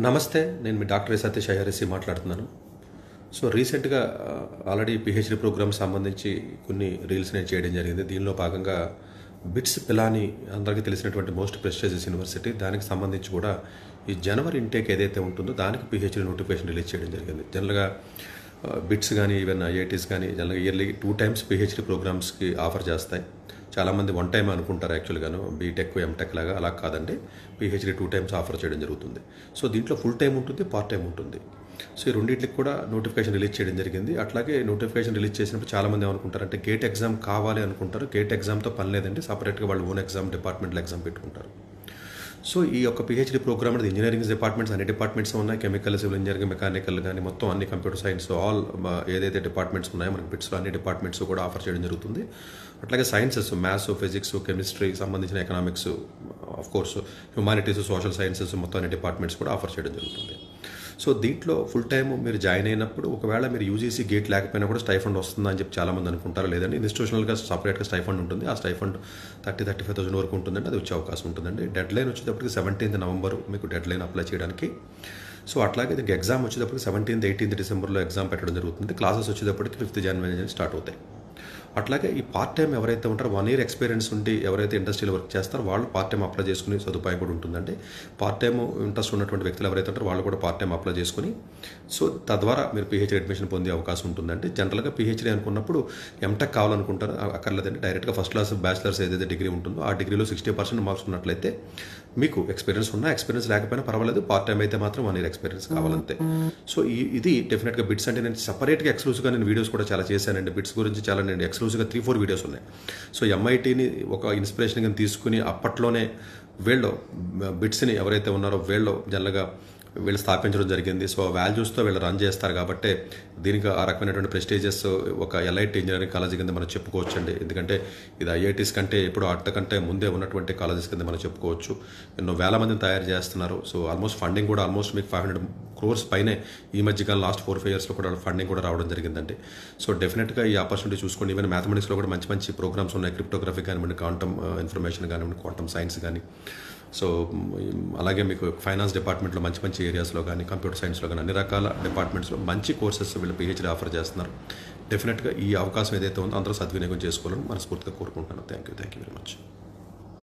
నమస్తే. నేను మీ doctor Satish IRSC మాట్లాడుతున్నాను. సో రీసెంట్గా ఆల్రెడీ పిహెచ్డి ప్రోగ్రామ్ సంబంధించి కొన్ని రీల్స్ నేను చేయడం జరిగింది. దీనిలో భాగంగా బిట్స్ పిలాని అందరికీ తెలిసినటువంటి మోస్ట్ ప్రెస్టీజియస్ యూనివర్సిటీ, దానికి సంబంధించి కూడా ఈ జనవరి ఇంటేక్ ఏదైతే ఉంటుందో దానికి పిహెచ్డి నోటిఫికేషన్ రిలీజ్ చేయడం జరిగింది. జనరల్గా బిట్స్ కానీ ఈవెన్ ఐఐటీస్ కానీ జనరల్గా ఇయర్లీ 2 times పిహెచ్డి ప్రోగ్రామ్స్కి ఆఫర్ చేస్తాయి. చాలామంది 1 time అనుకుంటారు యాక్చువల్గాను, బీటెక్ ఎంటెక్ లాగా. అలా కాదండి, పిహెచ్డి 2 times ఆఫర్ చేయడం జరుగుతుంది. సో దీంట్లో ఫుల్ టైం ఉంటుంది, పార్ట్ టైం ఉంటుంది. సో ఈ రెండింటికి కూడా నోటిఫికేషన్ రిలీజ్ చేయడం జరిగింది. అట్లాగే నోటిఫికేషన్ రిలీజ్ చేసినప్పుడు చాలామంది ఏమనుకుంటారంటే గేట్ ఎగ్జామ్ కావాలి అనుకుంటారు. గేట్ ఎగ్జామ్తో పని లేదండి, సపరేట్గా వాళ్ళు ఓన్ ఎగ్జామ్ డిపార్ట్మెంట్లో ఎగ్జామ్ పెట్టుకుంటారు. సో ఈ యొక్క పిహెచ్డి ప్రోగ్రామ్ అనేది ఇంజనీరింగ్ డిపార్ట్మెంట్స్, అన్ని డిపార్ట్మెంట్స్ ఉన్నాయి. కెమికల్, సివిల్ ఇంజనీరింగ్, మెకానికల్ కానీ మొత్తం అన్ని, కంప్యూటర్ సైన్స్, ఆల్ ఏదైతే డిపార్ట్మెంట్స్ ఉన్నాయో మనకి బిట్స్లో అన్ని డిపార్ట్మెంట్స్ కూడా ఆఫర్ చేయడం జరుగుతుంది. అట్లాగే సైన్సెస్, మ్యాథ్స్, ఫిజిక్స్, కెమిస్ట్రీ సంబంధించిన economics, of course humanities, social sciences మొత్తం అన్ని డిపార్ట్మెంట్స్ కూడా ఆఫర్ చేయడం జరుగుతుంది. సో దీంట్లో ఫుల్ టైం మీరు జాయిన్ అయినప్పుడు ఒకవేళ మీరు యూజీసీ గేట్ లేకపోయినా కూడా స్టైఫండ్ వస్తుందని అని చెప్పి చాలామంది అనుకుంటారు. లేదండి, ఇన్స్టిట్యూషనల్గా సపరేట్గా స్టైఫండ్ ఉంటుంది. ఆ స్టైఫండ్ 35,000 వరకు ఉంటుందండి. అది వచ్చే అవకాశం ఉంటుందండి. డెడ్ లైన్ వచ్చేటప్పటికి 17th November మీకు డెడ్ లైన్ అప్లై చేయడానికి. సో అట్లాగే దీనికి ఎగ్జామ్ వచ్చేటప్పటికి 17th, 18th December ఎగ్జామ్ పెట్టడం జరుగుతుంది. క్లాసెస్ వచ్చేటప్పటికి 5th January స్టార్ట్ అవుతాయి. అట్లాగే ఈ పార్ట్ టైం ఎవరైతే ఉంటారో 1 year ఎక్స్పీరియన్స్ ఉండి ఎవరైతే ఇండస్ట్రీలో వర్క్ చేస్తారో వాళ్ళు పార్ట్ టైం అప్లై చేసుకునే సదుపాయం కూడా ఉంటుందండి. పార్ట్ టైం ఇంట్రెస్ట్ ఉన్నటువంటి వ్యక్తులు ఎవరైతే ఉంటారో వాళ్ళు కూడా పార్ట్ టైం అప్లై చేసుకుని సో తద్వారా మీరు పిహెచ్డీ అడ్మిషన్ పొందే అవకాశం ఉంటుందండి. జనరల్గా పిహెచ్డీ అనుకున్నప్పుడు ఎంటెక్ కావాలనుకుంటారు, అక్కర్లేదండి. డైరెక్ట్గా ఫస్ట్ క్లాస్ బ్యాచిలర్స్ ఏదైతే డిగ్రీ ఉంటుందో ఆ డిగ్రీలో 60% మార్క్స్ ఉన్నట్లయితే మీకు ఎక్స్పీరియన్స్ ఉన్నా, ఎక్స్పీరియన్స్ లేకపోయినా పర్వాలేదు, పార్ట్ టైం అయితే మాత్రం 1 year ఎక్స్పీరియన్స్ కావాలంతే. సో ఇది డెఫినెట్గా బిట్స్ అంటే నేను సపరేట్గా ఎక్స్క్లూజివ్గా నేను వీడియోస్ కూడా చాలా చేశానండి. బిట్స్ గురించి చాలా నేను ఎక్స్క్లూజివ్గా 3-4 వీడియోస్ ఉన్నాయి. సో ఎంఐటీని ఒక ఇన్స్పిరేషన్గా తీసుకుని అప్పట్లోనే వీళ్ళు బిట్స్ని ఎవరైతే ఉన్నారో వీళ్ళు జనరల్గా వీళ్ళు స్థాపించడం జరిగింది. సో వాల్యూస్తో వీళ్ళు రన్ చేస్తారు కాబట్టి దీనికి ఆ రకమైనటువంటి ప్రెస్టీజియస్ ఒక ఎల్ఐటి ఇంజనీరింగ్ కాలేజీ కింద మనం చెప్పుకోవచ్చు అండి. ఎందుకంటే ఇది ఐఐటీస్ కంటే ఎప్పుడు అంతకంటే ముందే ఉన్నటువంటి కాలేజెస్ కింద మనం చెప్పుకోవచ్చు. ఎన్నో వేల మందిని తయారు చేస్తున్నారు. సో ఆల్మోస్ట్ ఫండింగ్ కూడా ఆల్మోస్ట్ మీకు 500 crores పైనే ఈ మధ్యకాలం లాస్ట్ 4-5 yearsలో కూడా ఫండింగ్ కూడా రావడం జరిగిందండి. సో డెఫినెట్గా ఈ ఆపర్చునిటీ చూసుకోండి. ఈవెన్ మ్యాథమెటిక్స్లో కూడా మంచి మంచి ప్రోగ్రామ్స్ ఉన్నాయి. క్రిప్టోగ్రఫీ కానివ్వండి, క్వాంటమ్ ఇన్ఫర్మేషన్ కానివ్వండి, క్వాంటమ్ సైన్స్ కానీ. సో అలాగే మీకు ఫైనాన్స్ డిపార్ట్మెంట్లో మంచి మంచి ఏరియాస్లో కానీ, కంప్యూటర్ సైన్స్లో కానీ అన్ని రకాల డిపార్ట్మెంట్స్లో మంచి కోర్సెస్ వీళ్ళు పిహెచ్డీ ఆఫర్ చేస్తున్నారు. డెఫినెట్గా ఈ అవకాశం ఏదైతే ఉందో అందరూ సద్వినియోగం చేసుకోవాలని మనస్ఫూర్తిగా కోరుకుంటున్నాను. Thank you very much.